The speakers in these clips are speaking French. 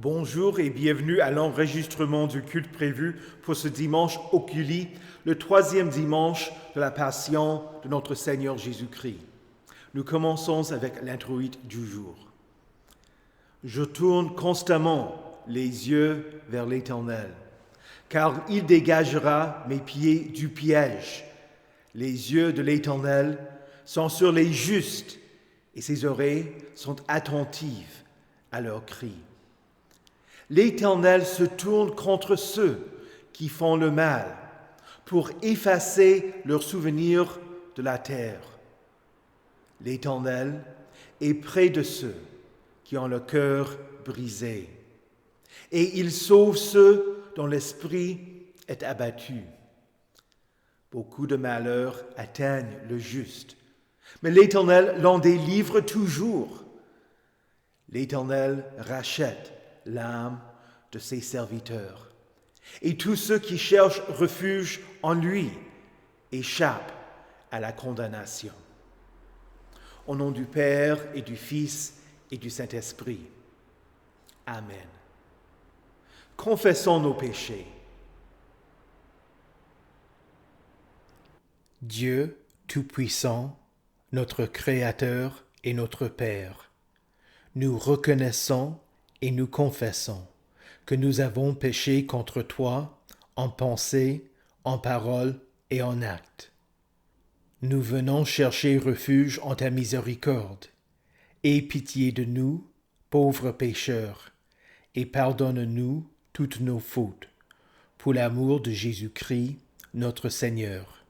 Bonjour et bienvenue à l'enregistrement du culte prévu pour ce dimanche oculi, le troisième dimanche de la Passion de notre Seigneur Jésus-Christ. Nous commençons avec l'introïte du jour. Je tourne constamment les yeux vers l'Éternel, car il dégagera mes pieds du piège. Les yeux de l'Éternel sont sur les justes et ses oreilles sont attentives à leurs cris. L'Éternel se tourne contre ceux qui font le mal pour effacer leurs souvenirs de la terre. L'Éternel est près de ceux qui ont le cœur brisé et il sauve ceux dont l'esprit est abattu. Beaucoup de malheurs atteignent le juste, mais l'Éternel l'en délivre toujours. L'Éternel rachète l'âme de ses serviteurs. Et tous ceux qui cherchent refuge en lui échappent à la condamnation. Au nom du Père et du Fils et du Saint-Esprit. Amen. Confessons nos péchés. Dieu Tout-Puissant, notre Créateur et notre Père, nous reconnaissons et nous confessons que nous avons péché contre toi en pensée, en parole et en acte. Nous venons chercher refuge en ta miséricorde. Aie pitié de nous, pauvres pécheurs, et pardonne-nous toutes nos fautes, pour l'amour de Jésus-Christ, notre Seigneur.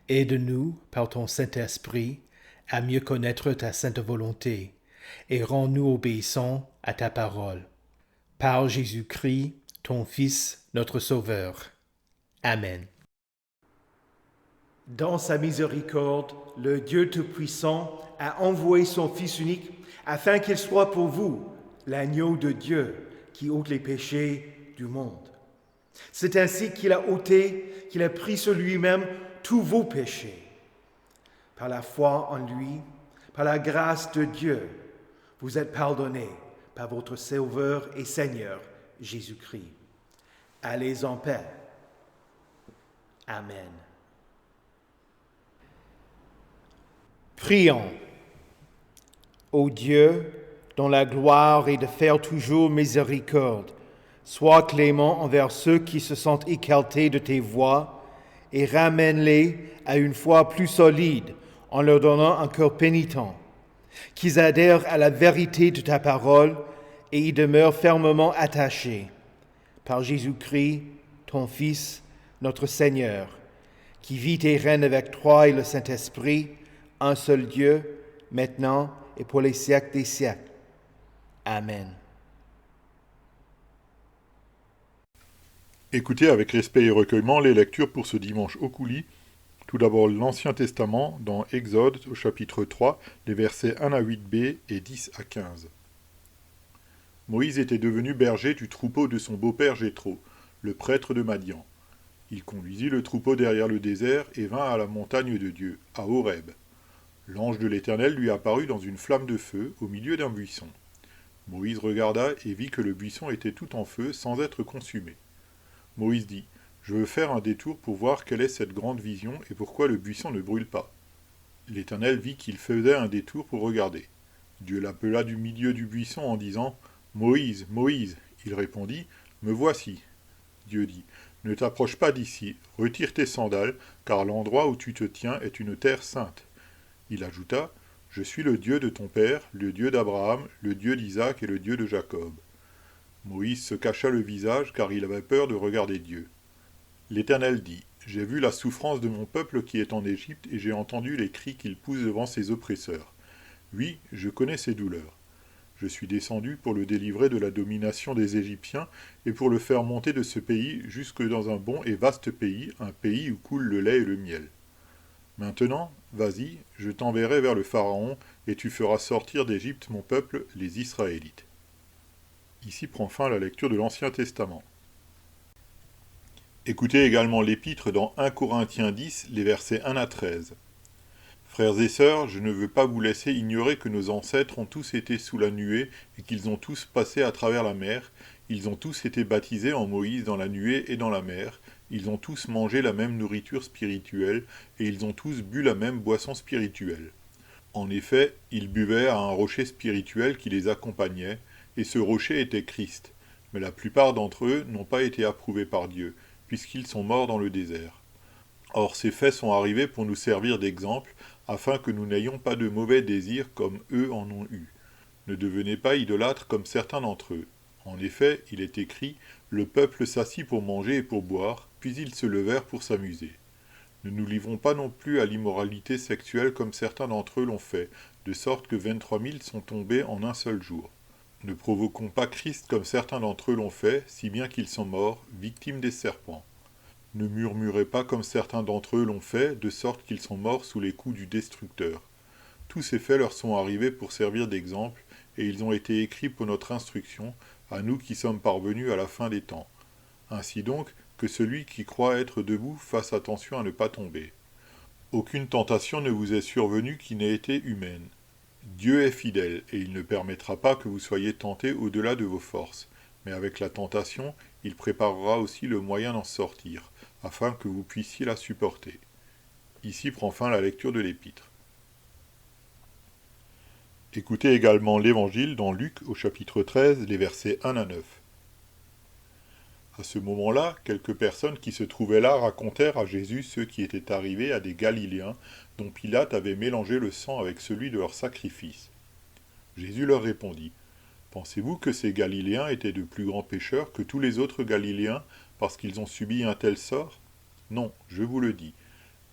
Aide-nous, par ton Saint-Esprit, à mieux connaître ta sainte volonté, et rends-nous obéissants à ta parole. Par Jésus-Christ, ton Fils, notre Sauveur. Amen. Dans sa miséricorde, le Dieu Tout-Puissant a envoyé son Fils unique afin qu'il soit pour vous l'agneau de Dieu qui ôte les péchés du monde. C'est ainsi qu'il a pris sur lui-même tous vos péchés. Par la foi en lui, par la grâce de Dieu, vous êtes pardonnés par votre Sauveur et Seigneur Jésus-Christ. Allez en paix. Amen. Prions. Ô Dieu, dont la gloire est de faire toujours miséricorde, sois clément envers ceux qui se sentent écartés de tes voies et ramène-les à une foi plus solide en leur donnant un cœur pénitent, qu'ils adhèrent à la vérité de ta parole et y demeurent fermement attachés. Par Jésus-Christ, ton Fils, notre Seigneur, qui vit et règne avec toi et le Saint-Esprit, un seul Dieu, maintenant et pour les siècles des siècles. Amen. Écoutez avec respect et recueillement les lectures pour ce dimanche oculi. Tout d'abord l'Ancien Testament dans Exode au chapitre 3, les versets 1 à 8b et 10 à 15. Moïse était devenu berger du troupeau de son beau-père Jéthro, le prêtre de Madian. Il conduisit le troupeau derrière le désert et vint à la montagne de Dieu, à Horeb. L'ange de l'Éternel lui apparut dans une flamme de feu au milieu d'un buisson. Moïse regarda et vit que le buisson était tout en feu sans être consumé. Moïse dit : « Je veux faire un détour pour voir quelle est cette grande vision et pourquoi le buisson ne brûle pas. » L'Éternel vit qu'il faisait un détour pour regarder. Dieu l'appela du milieu du buisson en disant : « Moïse, Moïse !» Il répondit : « Me voici. » Dieu dit : « Ne t'approche pas d'ici, retire tes sandales, car l'endroit où tu te tiens est une terre sainte. » Il ajouta : « Je suis le Dieu de ton père, le Dieu d'Abraham, le Dieu d'Isaac et le Dieu de Jacob. » Moïse se cacha le visage, car il avait peur de regarder Dieu. L'Éternel dit : « J'ai vu la souffrance de mon peuple qui est en Égypte, et j'ai entendu les cris qu'il pousse devant ses oppresseurs. Oui, je connais ses douleurs. Je suis descendu pour le délivrer de la domination des Égyptiens, et pour le faire monter de ce pays jusque dans un bon et vaste pays, un pays où coule le lait et le miel. Maintenant, vas-y, je t'enverrai vers le Pharaon, et tu feras sortir d'Égypte mon peuple, les Israélites. » Ici prend fin la lecture de l'Ancien Testament. Écoutez également l'épître dans 1 Corinthiens 10, les versets 1 à 13. Frères et sœurs, je ne veux pas vous laisser ignorer que nos ancêtres ont tous été sous la nuée et qu'ils ont tous passé à travers la mer. Ils ont tous été baptisés en Moïse dans la nuée et dans la mer. Ils ont tous mangé la même nourriture spirituelle et ils ont tous bu la même boisson spirituelle. En effet, ils buvaient à un rocher spirituel qui les accompagnait, et ce rocher était Christ. Mais la plupart d'entre eux n'ont pas été approuvés par Dieu, puisqu'ils sont morts dans le désert. Or ces faits sont arrivés pour nous servir d'exemple, afin que nous n'ayons pas de mauvais désirs comme eux en ont eu. Ne devenez pas idolâtres comme certains d'entre eux. En effet, il est écrit, le peuple s'assit pour manger et pour boire, puis ils se levèrent pour s'amuser. Ne nous livrons pas non plus à l'immoralité sexuelle comme certains d'entre eux l'ont fait, de sorte que 23 000 sont tombés en un seul jour. Ne provoquons pas Christ comme certains d'entre eux l'ont fait, si bien qu'ils sont morts, victimes des serpents. Ne murmurez pas comme certains d'entre eux l'ont fait, de sorte qu'ils sont morts sous les coups du destructeur. Tous ces faits leur sont arrivés pour servir d'exemple, et ils ont été écrits pour notre instruction, à nous qui sommes parvenus à la fin des temps. Ainsi donc, que celui qui croit être debout fasse attention à ne pas tomber. Aucune tentation ne vous est survenue qui n'ait été humaine. Dieu est fidèle, et il ne permettra pas que vous soyez tentés au-delà de vos forces, mais avec la tentation, il préparera aussi le moyen d'en sortir, afin que vous puissiez la supporter. Ici prend fin la lecture de l'Épître. Écoutez également l'Évangile dans Luc au chapitre 13, les versets 1 à 9. À ce moment-là, quelques personnes qui se trouvaient là racontèrent à Jésus ce qui était arrivé à des Galiléens dont Pilate avait mélangé le sang avec celui de leur sacrifice. Jésus leur répondit, « Pensez-vous que ces Galiléens étaient de plus grands pécheurs que tous les autres Galiléens parce qu'ils ont subi un tel sort? Non, je vous le dis.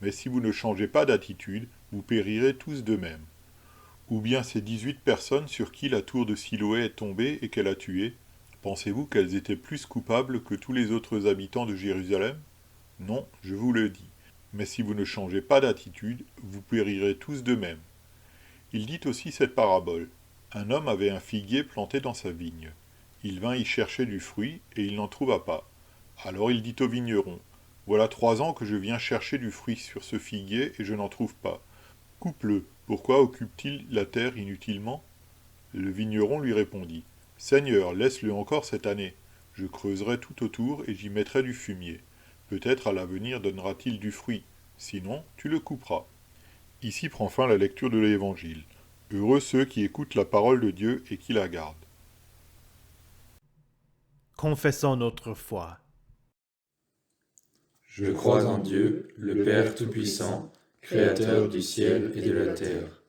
Mais si vous ne changez pas d'attitude, vous périrez tous de même. Ou bien ces 18 personnes sur qui la tour de Siloé est tombée et qu'elle a tué, pensez-vous qu'elles étaient plus coupables que tous les autres habitants de Jérusalem? Non, je vous le dis. Mais si vous ne changez pas d'attitude, vous périrez tous de même. » Il dit aussi cette parabole. Un homme avait un figuier planté dans sa vigne. Il vint y chercher du fruit, et il n'en trouva pas. Alors il dit au vigneron, « Voilà 3 ans que je viens chercher du fruit sur ce figuier, et je n'en trouve pas. Coupe-le, pourquoi occupe-t-il la terre inutilement ?» Le vigneron lui répondit, « Seigneur, laisse-le encore cette année. Je creuserai tout autour, et j'y mettrai du fumier. Peut-être à l'avenir donnera-t-il du fruit. Sinon, tu le couperas. » Ici prend fin la lecture de l'Évangile. Heureux ceux qui écoutent la parole de Dieu et qui la gardent. Confessons notre foi. Je crois en Dieu, le Père Tout-Puissant, Créateur du ciel et de la terre.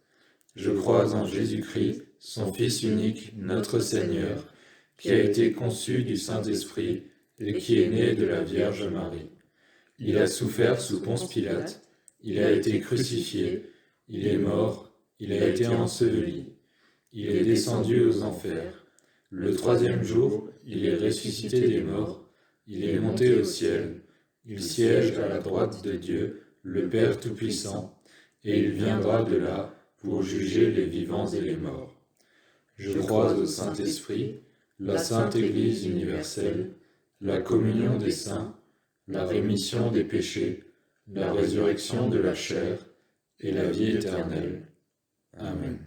Je crois en Jésus-Christ, son Fils unique, notre Seigneur, qui a été conçu du Saint-Esprit et qui est né de la Vierge Marie. Il a souffert sous Ponce Pilate, il a été crucifié, il est mort, il a été enseveli, il est descendu aux enfers. Le 3e jour, il est ressuscité des morts, il est monté au ciel, il siège à la droite de Dieu, le Père Tout-Puissant, et il viendra de là pour juger les vivants et les morts. Je crois au Saint-Esprit, la Sainte Église universelle, la communion des saints, la rémission des péchés, la résurrection de la chair et la vie éternelle. Amen.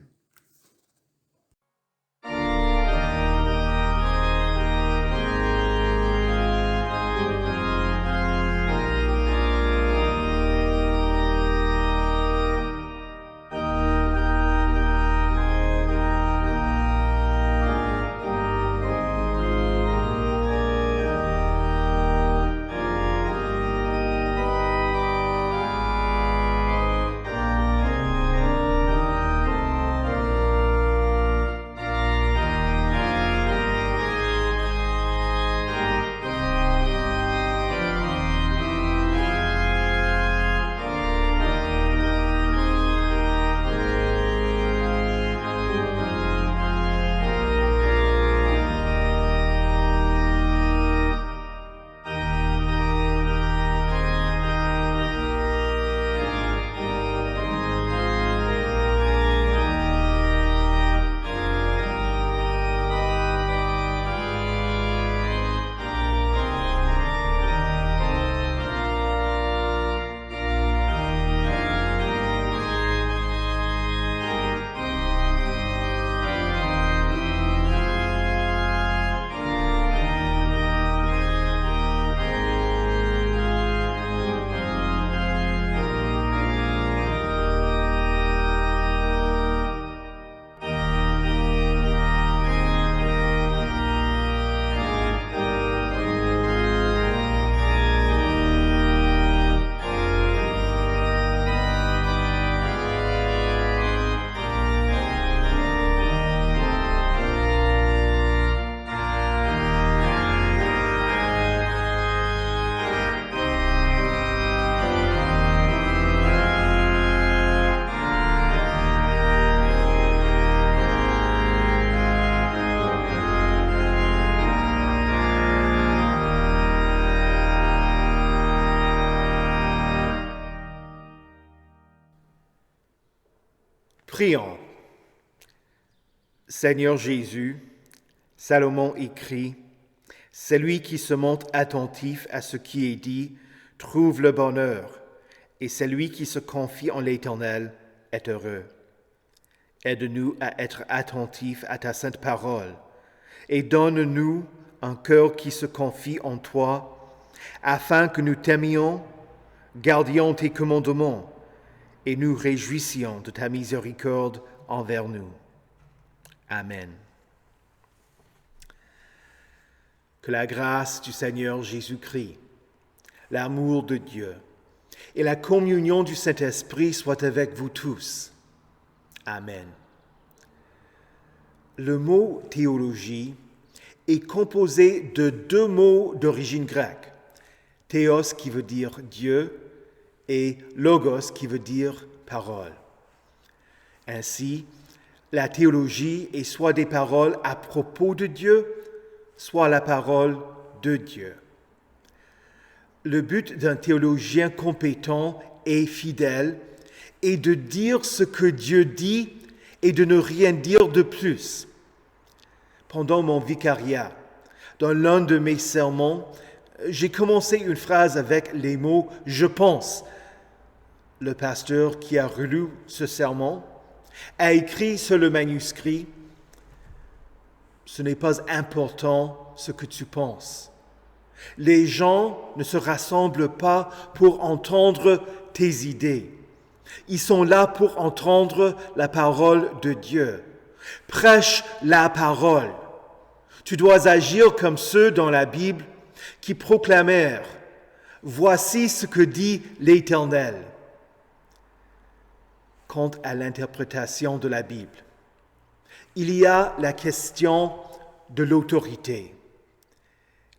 Prions. Seigneur Jésus, Salomon écrit, « Celui qui se montre attentif à ce qui est dit trouve le bonheur, et celui qui se confie en l'Éternel est heureux. » Aide-nous à être attentifs à ta sainte parole, et donne-nous un cœur qui se confie en toi, afin que nous t'aimions, gardions tes commandements, et nous réjouissions de ta miséricorde envers nous. Amen. Que la grâce du Seigneur Jésus-Christ, l'amour de Dieu et la communion du Saint-Esprit soient avec vous tous. Amen. Le mot théologie est composé de deux mots d'origine grecque, théos qui veut dire Dieu et logos qui veut dire parole. Ainsi, la théologie est soit des paroles à propos de Dieu, soit la parole de Dieu. Le but d'un théologien compétent et fidèle est de dire ce que Dieu dit et de ne rien dire de plus. Pendant mon vicariat, dans l'un de mes sermons, j'ai commencé une phrase avec les mots « je pense ». Le pasteur qui a relu ce sermon a écrit sur le manuscrit « Ce n'est pas important ce que tu penses. Les gens ne se rassemblent pas pour entendre tes idées. Ils sont là pour entendre la parole de Dieu. Prêche la parole. Tu dois agir comme ceux dans la Bible qui proclamèrent « Voici ce que dit l'Éternel ». Quant à l'interprétation de la Bible, il y a la question de l'autorité.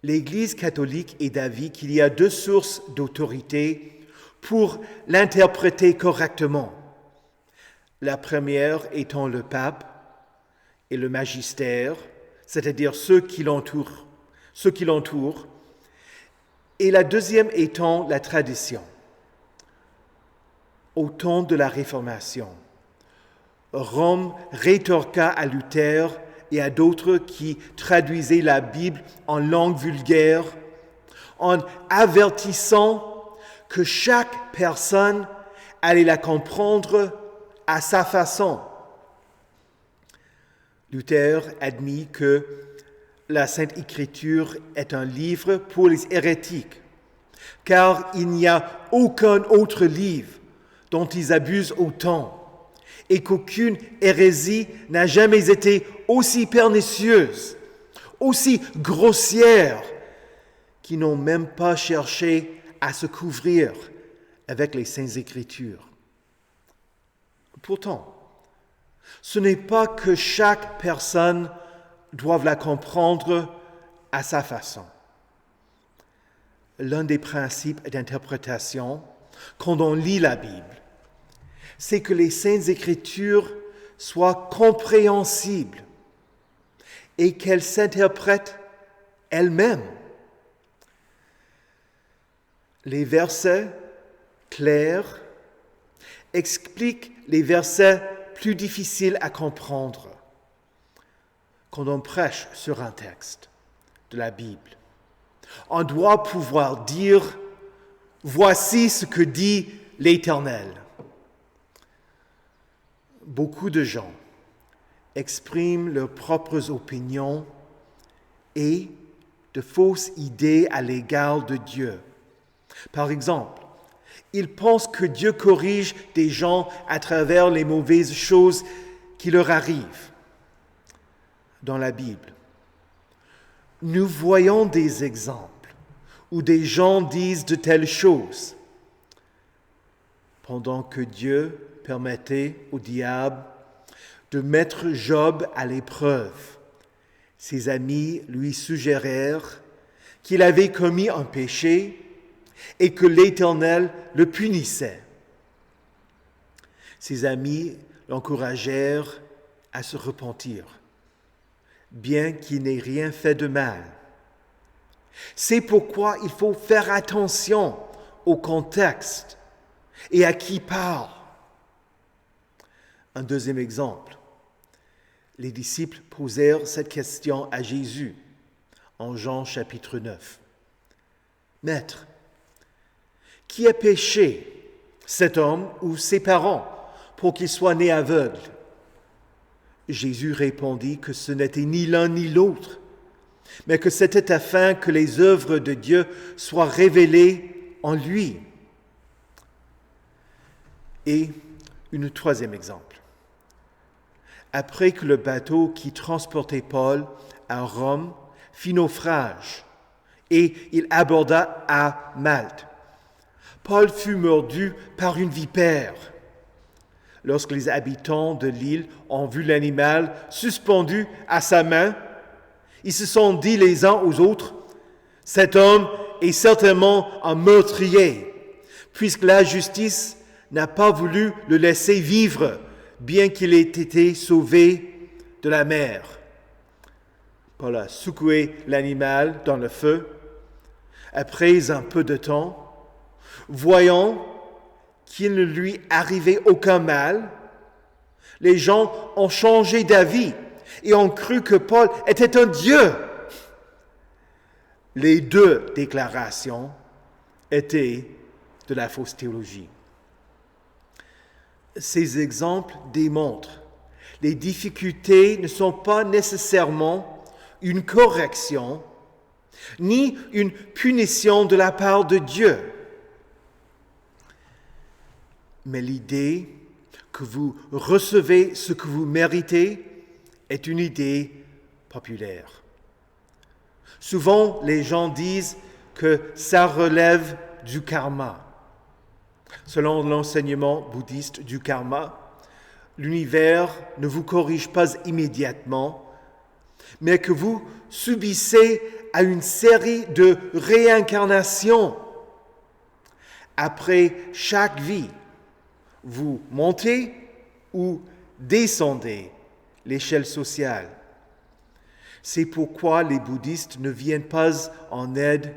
L'Église catholique est d'avis qu'il y a deux sources d'autorité pour l'interpréter correctement. La première étant le pape et le magistère, c'est-à-dire ceux qui l'entourent, et la deuxième étant la tradition. Au temps de la Réformation, Rome rétorqua à Luther et à d'autres qui traduisaient la Bible en langue vulgaire en avertissant que chaque personne allait la comprendre à sa façon. Luther admit que la Sainte Écriture est un livre pour les hérétiques, car il n'y a aucun autre livre dont ils abusent autant, et qu'aucune hérésie n'a jamais été aussi pernicieuse, aussi grossière, qu'ils n'ont même pas cherché à se couvrir avec les Saintes Écritures. Pourtant, ce n'est pas que chaque personne doive la comprendre à sa façon. L'un des principes d'interprétation, quand on lit la Bible, c'est que les Saintes Écritures soient compréhensibles et qu'elles s'interprètent elles-mêmes. Les versets clairs expliquent les versets plus difficiles à comprendre quand on prêche sur un texte de la Bible. On doit pouvoir dire « Voici ce que dit l'Éternel ». Beaucoup de gens expriment leurs propres opinions et de fausses idées à l'égard de Dieu. Par exemple, ils pensent que Dieu corrige des gens à travers les mauvaises choses qui leur arrivent. Dans la Bible, nous voyons des exemples où des gens disent de telles choses, pendant que Dieu permettait au diable de mettre Job à l'épreuve. Ses amis lui suggérèrent qu'il avait commis un péché et que l'Éternel le punissait. Ses amis l'encouragèrent à se repentir, bien qu'il n'ait rien fait de mal. C'est pourquoi il faut faire attention au contexte et à qui parle. Un deuxième exemple. Les disciples posèrent cette question à Jésus en Jean chapitre 9. Maître, qui a péché, cet homme ou ses parents, pour qu'il soit né aveugle? Jésus répondit que ce n'était ni l'un ni l'autre, mais que c'était afin que les œuvres de Dieu soient révélées en lui. Et un troisième exemple. Après que le bateau qui transportait Paul à Rome fit naufrage et il aborda à Malte, Paul fut mordu par une vipère. Lorsque les habitants de l'île ont vu l'animal suspendu à sa main, ils se sont dit les uns aux autres, « Cet homme est certainement un meurtrier, puisque la justice n'a pas voulu le laisser vivre, bien qu'il ait été sauvé de la mer. » Paul a secoué l'animal dans le feu. Après un peu de temps, voyant qu'il ne lui arrivait aucun mal, les gens ont changé d'avis et ont cru que Paul était un dieu. Les deux déclarations étaient de la fausse théologie. Ces exemples démontrent que les difficultés ne sont pas nécessairement une correction ni une punition de la part de Dieu. Mais l'idée que vous recevez ce que vous méritez est une idée populaire. Souvent, les gens disent que ça relève du karma. Selon l'enseignement bouddhiste du karma, l'univers ne vous corrige pas immédiatement, mais que vous subissez à une série de réincarnations. Après chaque vie, vous montez ou descendez l'échelle sociale. C'est pourquoi les bouddhistes ne viennent pas en aide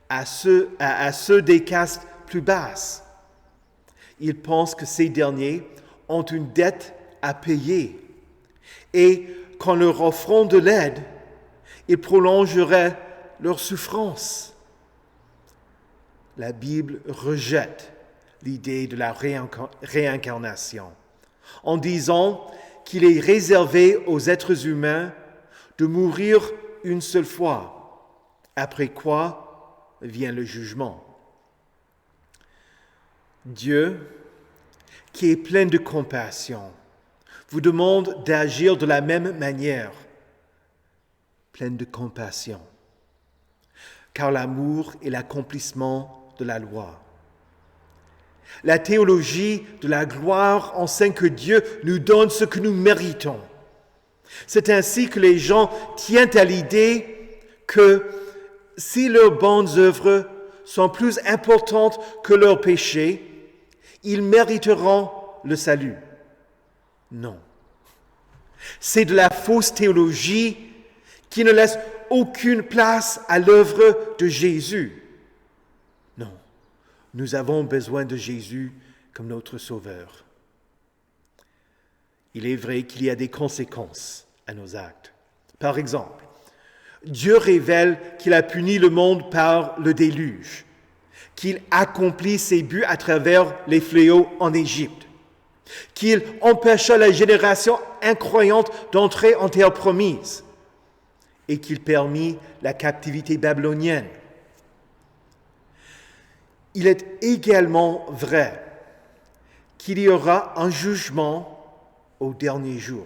à ceux des castes plus basses. Ils pensent que ces derniers ont une dette à payer et qu'en leur offrant de l'aide, ils prolongeraient leur souffrance. La Bible rejette l'idée de la réincarnation en disant qu'il est réservé aux êtres humains de mourir une seule fois, après quoi vient le jugement. Dieu, qui est plein de compassion, vous demande d'agir de la même manière, plein de compassion, car l'amour est l'accomplissement de la loi. La théologie de la gloire enseigne que Dieu nous donne ce que nous méritons. C'est ainsi que les gens tiennent à l'idée que si leurs bonnes œuvres sont plus importantes que leurs péchés, ils mériteront le salut. Non. C'est de la fausse théologie qui ne laisse aucune place à l'œuvre de Jésus. Non. Nous avons besoin de Jésus comme notre Sauveur. Il est vrai qu'il y a des conséquences à nos actes. Par exemple, Dieu révèle qu'il a puni le monde par le déluge, qu'il accomplit ses buts à travers les fléaux en Égypte, qu'il empêcha la génération incroyante d'entrer en terre promise et qu'il permit la captivité babylonienne. Il est également vrai qu'il y aura un jugement au dernier jour.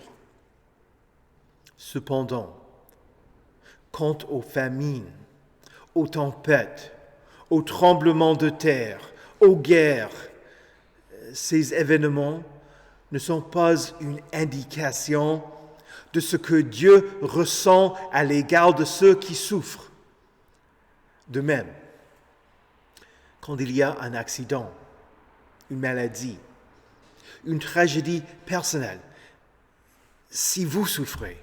Cependant, quant aux famines, aux tempêtes, aux tremblements de terre, aux guerres, ces événements ne sont pas une indication de ce que Dieu ressent à l'égard de ceux qui souffrent. De même, quand il y a un accident, une maladie, une tragédie personnelle, si vous souffrez,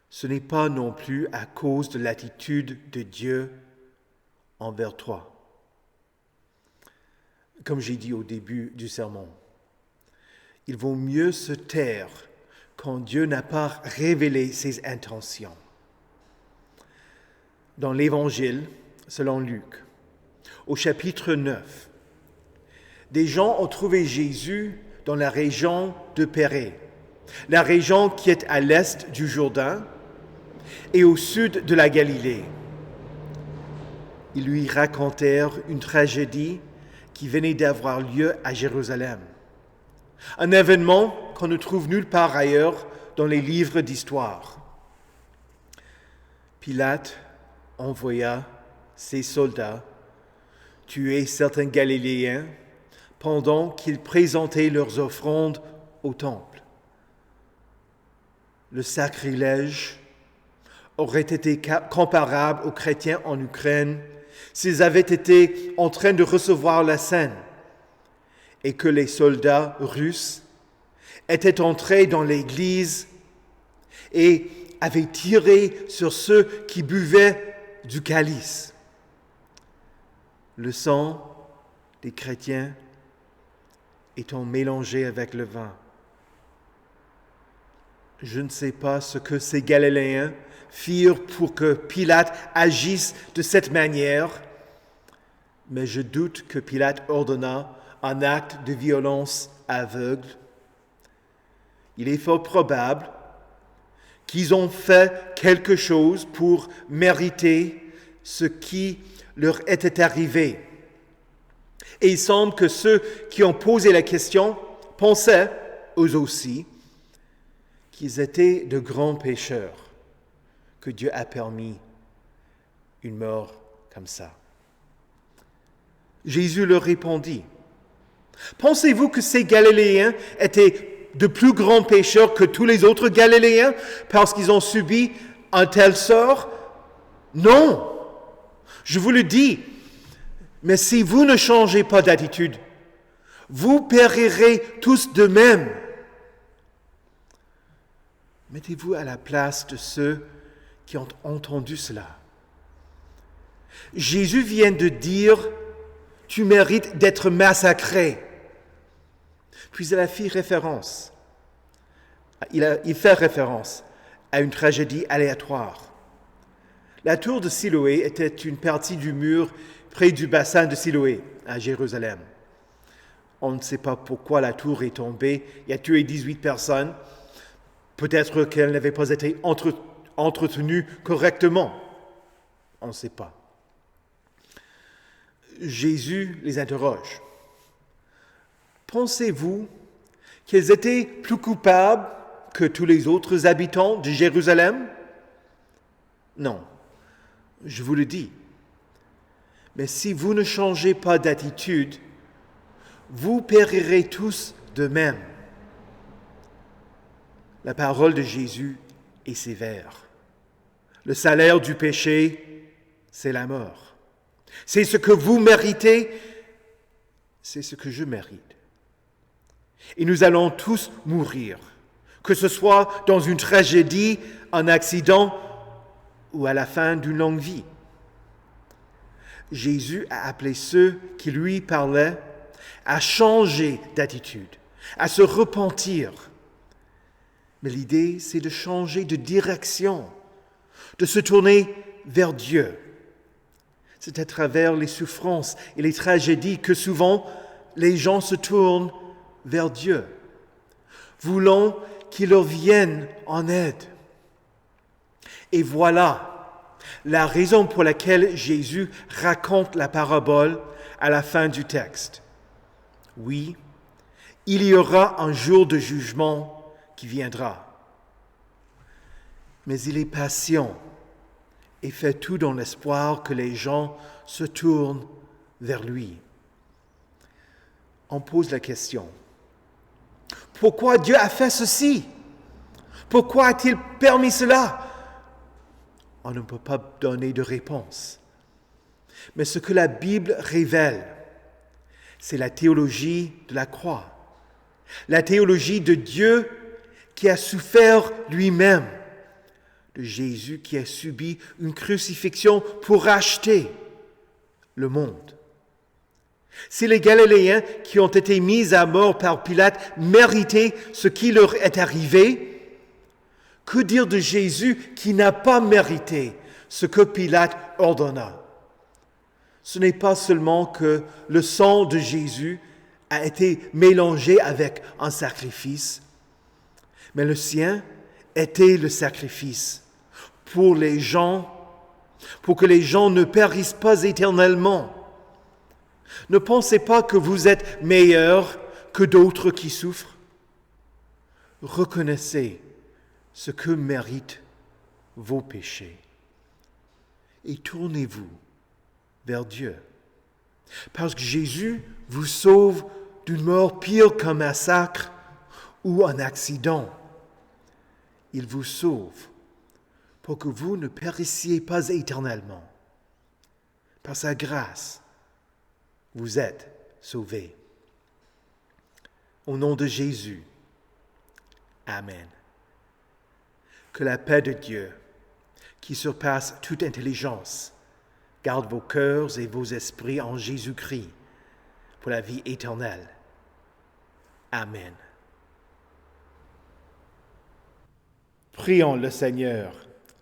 ce n'est pas non plus à cause de l'attitude de Dieu envers toi. Comme j'ai dit au début du sermon, Il vaut mieux se taire quand Dieu n'a pas révélé ses intentions. Dans l'Évangile, selon Luc, au chapitre 9, des gens ont trouvé Jésus dans la région de Pérée, la région qui est à l'est du Jourdain et au sud de la Galilée. Ils lui racontèrent une tragédie qui venait d'avoir lieu à Jérusalem. Un événement qu'on ne trouve nulle part ailleurs dans les livres d'histoire. Pilate envoya ses soldats tuer certains Galiléens pendant qu'ils présentaient leurs offrandes au temple. Le sacrilège aurait été comparable aux chrétiens en Ukraine s'ils avaient été en train de recevoir la scène et que les soldats russes étaient entrés dans l'église et avaient tiré sur ceux qui buvaient du calice. Le sang des chrétiens étant mélangé avec le vin. Je ne sais pas ce que ces Galiléens firent pour que Pilate agisse de cette manière, mais je doute que Pilate ordonna un acte de violence aveugle. Il est fort probable qu'ils ont fait quelque chose pour mériter ce qui leur était arrivé. Et il semble que ceux qui ont posé la question pensaient, eux aussi, qu'ils étaient de grands pécheurs, que Dieu a permis une mort comme ça. Jésus leur répondit, « Pensez-vous que ces Galiléens étaient de plus grands pécheurs que tous les autres Galiléens parce qu'ils ont subi un tel sort? Non, je vous le dis, mais si vous ne changez pas d'attitude, vous périrez tous de même. » Mettez-vous à la place de ceux qui ont entendu cela. Jésus vient de dire « Tu mérites d'être massacré ». Puis il fait référence à une tragédie aléatoire. La tour de Siloé était une partie du mur près du bassin de Siloé, à Jérusalem. On ne sait pas pourquoi la tour est tombée. Il a tué 18 personnes. Peut-être qu'elle n'avait pas été entretenue correctement. On ne sait pas. Jésus les interroge. Pensez-vous qu'ils étaient plus coupables que tous les autres habitants de Jérusalem? Non, je vous le dis. Mais si vous ne changez pas d'attitude, vous périrez tous de même. La parole de Jésus est sévère. Le salaire du péché, c'est la mort. C'est ce que vous méritez, c'est ce que je mérite. Et nous allons tous mourir, que ce soit dans une tragédie, un accident ou à la fin d'une longue vie. Jésus a appelé ceux qui lui parlaient à changer d'attitude, à se repentir. Mais l'idée, c'est de changer de direction, de se tourner vers Dieu. C'est à travers les souffrances et les tragédies que souvent les gens se tournent vers Dieu, voulant qu'il leur vienne en aide. Et voilà la raison pour laquelle Jésus raconte la parabole à la fin du texte. Oui, il y aura un jour de jugement qui viendra. Mais il est patient et fait tout dans l'espoir que les gens se tournent vers lui. On pose la question, pourquoi Dieu a fait ceci? Pourquoi a-t-il permis cela? On ne peut pas donner de réponse. Mais ce que la Bible révèle, c'est la théologie de la croix, la théologie de Dieu qui a souffert lui-même, de Jésus qui a subi une crucifixion pour racheter le monde. Si les Galiléens qui ont été mis à mort par Pilate méritaient ce qui leur est arrivé, que dire de Jésus qui n'a pas mérité ce que Pilate ordonna? Ce n'est pas seulement que le sang de Jésus a été mélangé avec un sacrifice, mais le sien était le sacrifice pour les gens, pour que les gens ne périssent pas éternellement. Ne pensez pas que vous êtes meilleurs que d'autres qui souffrent. Reconnaissez ce que méritent vos péchés et tournez-vous vers Dieu. Parce que Jésus vous sauve d'une mort pire qu'un massacre ou un accident. Il vous sauve pour que vous ne périssiez pas éternellement. Par sa grâce, vous êtes sauvés. Au nom de Jésus, Amen. Que la paix de Dieu, qui surpasse toute intelligence, garde vos cœurs et vos esprits en Jésus-Christ pour la vie éternelle. Amen. Prions le Seigneur.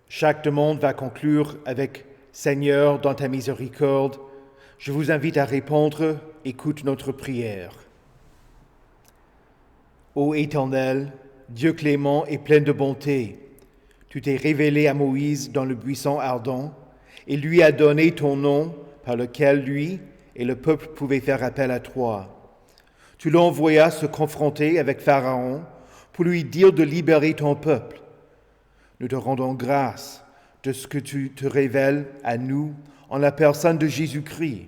Chaque demande va conclure avec « Seigneur, dans ta miséricorde ». Je vous invite à répondre « Écoute notre prière ». Ô Éternel, Dieu clément et plein de bonté, tu t'es révélé à Moïse dans le buisson ardent et lui as donné ton nom par lequel lui et le peuple pouvaient faire appel à toi. Tu l'envoyas se confronter avec Pharaon pour lui dire de libérer ton peuple. Nous te rendons grâce de ce que tu te révèles à nous en la personne de Jésus-Christ,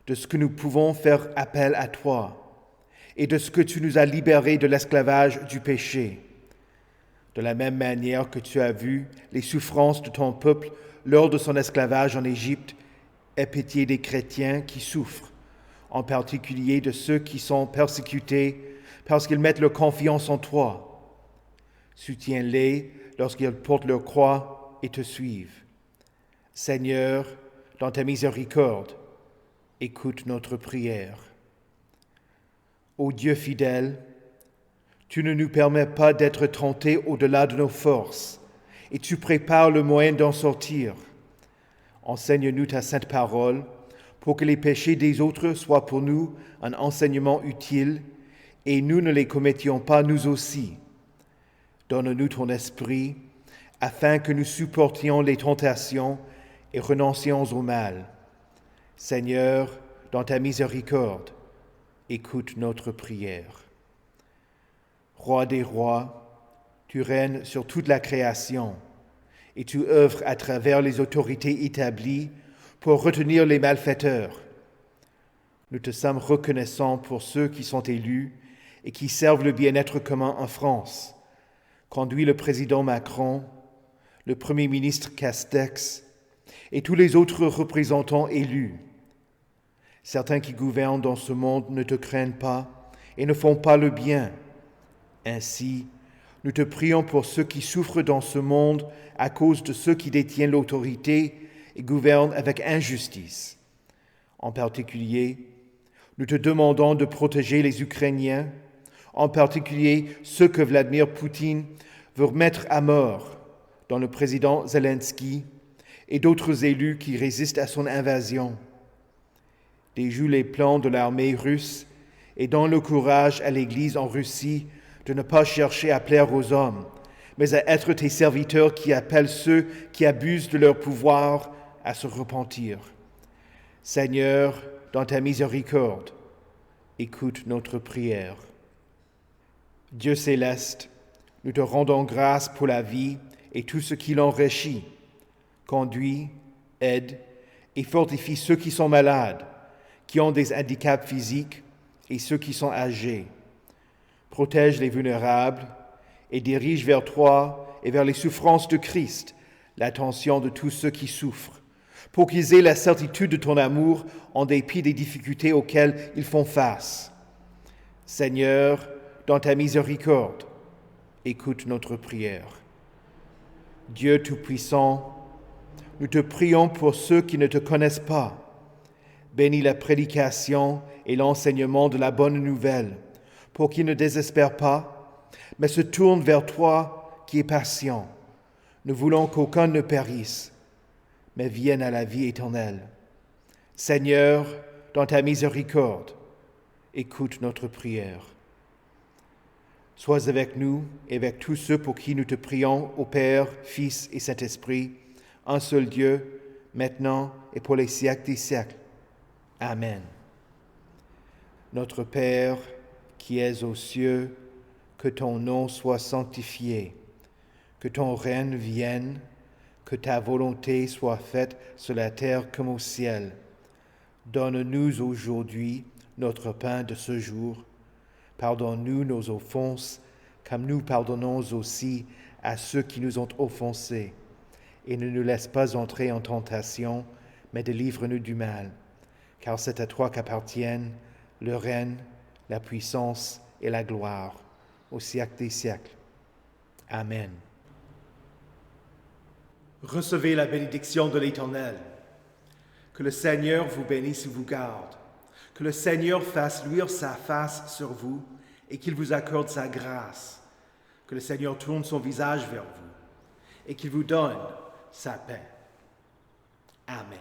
de ce que nous pouvons faire appel à toi et de ce que tu nous as libérés de l'esclavage du péché. De la même manière que tu as vu les souffrances de ton peuple lors de son esclavage en Égypte, aie pitié des chrétiens qui souffrent, en particulier de ceux qui sont persécutés parce qu'ils mettent leur confiance en toi. Soutiens-les lorsqu'ils portent leur croix et te suivent. Seigneur, dans ta miséricorde, écoute notre prière. Ô Dieu fidèle, tu ne nous permets pas d'être tentés au-delà de nos forces, et tu prépares le moyen d'en sortir. Enseigne-nous ta sainte parole, pour que les péchés des autres soient pour nous un enseignement utile, et nous ne les commettions pas nous aussi. Donne-nous ton esprit, afin que nous supportions les tentations et renoncions au mal. Seigneur, dans ta miséricorde, écoute notre prière. Roi des rois, tu règnes sur toute la création et tu œuvres à travers les autorités établies pour retenir les malfaiteurs. Nous te sommes reconnaissants pour ceux qui sont élus et qui servent le bien-être commun en France. Conduis le président Macron, le premier ministre Castex et tous les autres représentants élus. Certains qui gouvernent dans ce monde ne te craignent pas et ne font pas le bien. Ainsi, nous te prions pour ceux qui souffrent dans ce monde à cause de ceux qui détiennent l'autorité et gouvernent avec injustice. En particulier, nous te demandons de protéger les Ukrainiens, en particulier ceux que Vladimir Poutine veut mettre à mort, dont le président Zelensky et d'autres élus qui résistent à son invasion. Déjoue les plans de l'armée russe et donne le courage à l'Église en Russie de ne pas chercher à plaire aux hommes, mais à être tes serviteurs qui appellent ceux qui abusent de leur pouvoir à se repentir. Seigneur, dans ta miséricorde, écoute notre prière. Dieu céleste, nous te rendons grâce pour la vie et tout ce qui l'enrichit. Conduis, aide et fortifie ceux qui sont malades, qui ont des handicaps physiques et ceux qui sont âgés. Protège les vulnérables et dirige vers toi et vers les souffrances de Christ l'attention de tous ceux qui souffrent, pour qu'ils aient la certitude de ton amour en dépit des difficultés auxquelles ils font face. Seigneur, dans ta miséricorde, écoute notre prière. Dieu Tout-Puissant, nous te prions pour ceux qui ne te connaissent pas. Bénis la prédication et l'enseignement de la bonne nouvelle, pour qu'ils ne désespèrent pas, mais se tournent vers toi qui es patient. Nous voulons qu'aucun ne périsse, mais vienne à la vie éternelle. Seigneur, dans ta miséricorde, écoute notre prière. Sois avec nous et avec tous ceux pour qui nous te prions, au Père, Fils et Saint-Esprit, un seul Dieu, maintenant et pour les siècles des siècles. Amen. Notre Père, qui es aux cieux, que ton nom soit sanctifié, que ton règne vienne, que ta volonté soit faite sur la terre comme au ciel. Donne-nous aujourd'hui notre pain de ce jour. Pardonne-nous nos offenses, comme nous pardonnons aussi à ceux qui nous ont offensés. Et ne nous laisse pas entrer en tentation, mais délivre-nous du mal. Car c'est à toi qu'appartiennent le règne, la puissance et la gloire, au siècle des siècles. Amen. Recevez la bénédiction de l'Éternel. Que le Seigneur vous bénisse et vous garde. Que le Seigneur fasse luire sa face sur vous et qu'il vous accorde sa grâce. Que le Seigneur tourne son visage vers vous et qu'il vous donne sa paix. Amen.